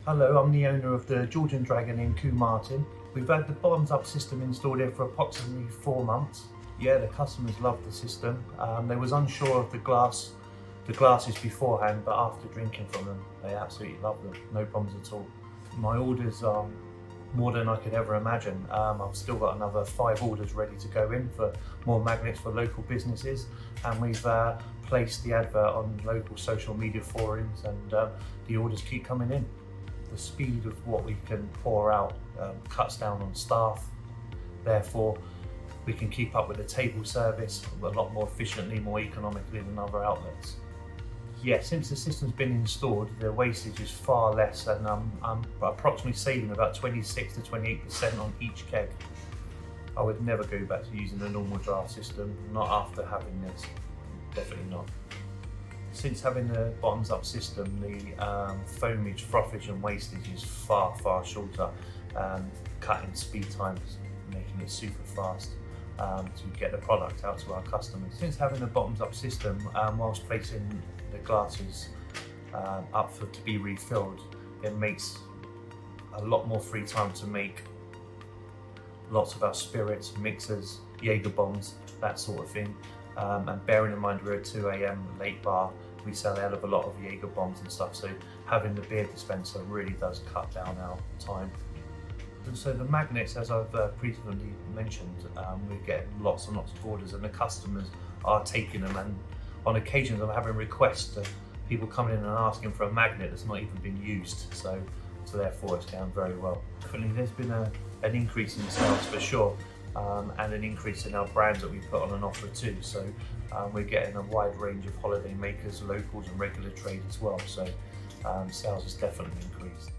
Hello, I'm the owner of the Georgian Dragon in Combe Martin. We've had the bottoms up system installed here for approximately 4 months. Yeah, the customers love the system. They was unsure of the glasses beforehand, but after drinking from them, they absolutely love them. No problems at all. My orders are more than I could ever imagine. I've still got another 5 orders ready to go in for more magnets for local businesses, and we've placed the advert on local social media forums, and the orders keep coming in. The speed of what we can pour out cuts down on staff, therefore we can keep up with the table service a lot more efficiently, more economically than other outlets. Yeah, since the system's been installed, the wastage is far less, and I'm approximately saving about 26 to 28% on each keg. I would never go back to using the normal draft system, not after having this, definitely not. Since having the bottoms up system, the foamage, frothage and wastage is far shorter, cutting speed times, making it super fast to get the product out to our customers. Since having the bottoms up system, whilst placing the glasses up to be refilled, it makes a lot more free time to make lots of our spirits, mixers, Jaeger bombs, that sort of thing. And bearing in mind we're at 2 AM late bar, we sell a hell of a lot of Jaeger bombs and stuff, so having the beer dispenser really does cut down our time. And so the magnets, as I've previously mentioned, we're getting lots and lots of orders, and the customers are taking them, and on occasions I'm having requests of people coming in and asking for a magnet that's not even been used, so therefore it's going very well. Definitely there's been an increase in sales for sure, and an increase in our brands that we put on an offer too. So we're getting a wide range of holiday makers, locals and regular trade as well. So sales has definitely increased.